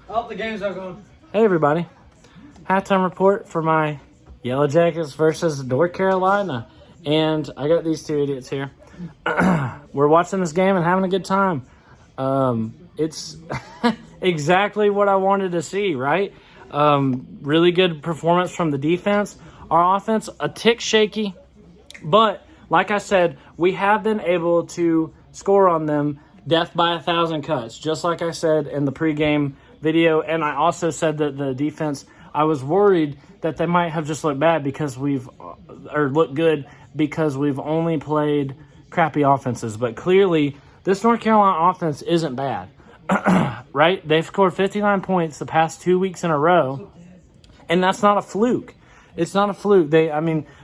Oh, the game's not going. Hey, everybody. Halftime report for my Yellow Jackets versus North Carolina. And I got these two idiots here. We're watching this game and having a good time. It's exactly what I wanted to see, right? Really good performance from the defense. Our offense, a tick shaky. But, like I said, we have been able to score on them death by 1,000 cuts, just like I said in the pregame video. And I also said that the defense, I was worried that they might have just looked bad because looked good because we've only played crappy offenses. But clearly, this North Carolina offense isn't bad, right? They've scored 59 points the past 2 weeks in a row, and that's not a fluke. It's not a fluke.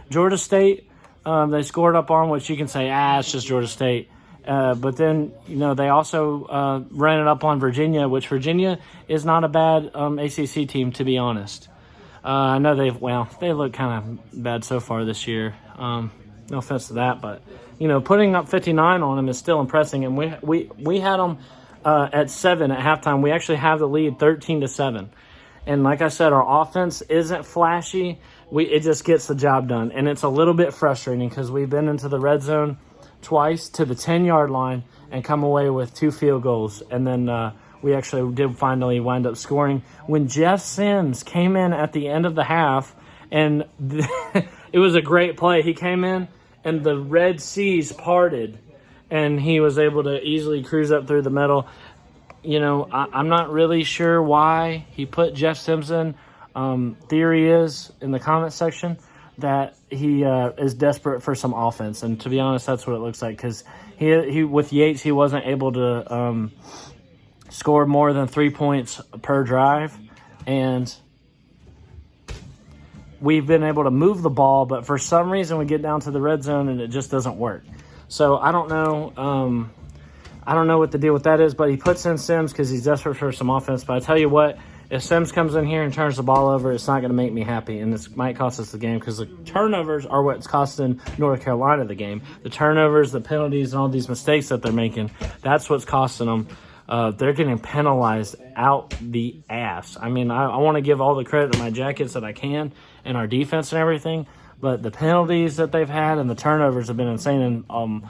Georgia State, they scored up on, which you can say, it's just Georgia State. But then, they also ran it up on Virginia, which Virginia is not a bad ACC team, to be honest. I know they look kind of bad so far this year. No offense to that, but, putting up 59 on them is still impressing. And we had them at 7 at halftime. We actually have the lead 13-7. And like I said, our offense isn't flashy. It just gets the job done. And it's a little bit frustrating because we've been into the red zone twice to the 10-yard line and come away with 2 field goals. And then we actually did finally wind up scoring when Jeff Sims came in at the end of the half. And it was a great play. He came in and the Red Seas parted and he was able to easily cruise up through the middle. I'm not really sure why he put Jeff Simpson. Theory is in the comment section that he is desperate for some offense, and to be honest, that's what it looks like. Because he with Yates, he wasn't able to score more than 3 points per drive, and we've been able to move the ball, but for some reason we get down to the red zone and it just doesn't work. So I don't know. I don't know what the deal with that is, but he puts in Sims because he's desperate for some offense. But I tell you what, if Sims comes in here and turns the ball over, it's not going to make me happy, and this might cost us the game because the turnovers are what's costing North Carolina the game. The turnovers, the penalties, and all these mistakes that they're making, that's what's costing them. They're getting penalized out the ass. I want to give all the credit to my Jackets that I can and our defense and everything, but the penalties that they've had and the turnovers have been insane, and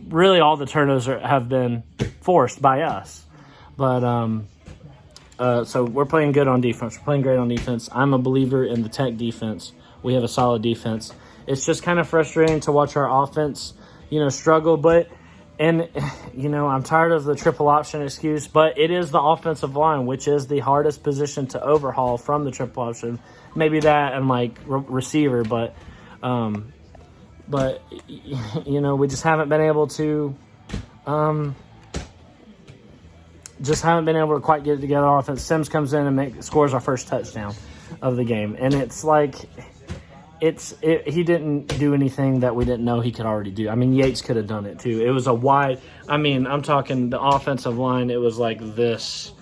really all the turnovers have been forced by us. But so we're playing good on defense. We're playing great on defense. I'm a believer in the Tech defense. We have a solid defense. It's just kind of frustrating to watch our offense, struggle. I'm tired of the triple option excuse, but it is the offensive line, which is the hardest position to overhaul from the triple option. Maybe that and receiver, but we just haven't been able to quite get it together on offense. Sims comes in and scores our first touchdown of the game. And it's like he didn't do anything that we didn't know he could already do. Yates could have done it too. It was a wide I'm talking the offensive line, it was like this.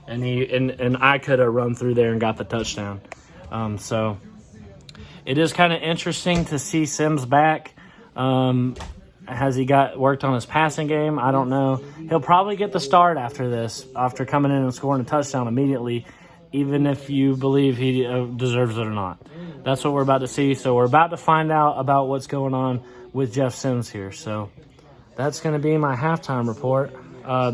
And I could have run through there and got the touchdown. So it is kind of interesting to see Sims back. Has he worked on his passing game? I don't know. He'll probably get the start after this, after coming in and scoring a touchdown immediately, even if you believe he deserves it or not. That's what we're about to see. So we're about to find out about what's going on with Jeff Sims here. So that's going to be my halftime report.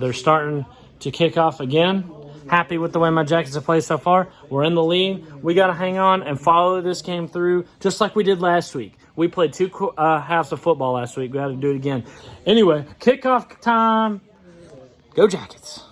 They're starting to kick off again. Happy with the way my Jackets have played so far. We're in the lead. We got to hang on and follow this game through just like we did last week. We played 2 halves of football last week. We got to do it again. Anyway, kickoff time. Go Jackets.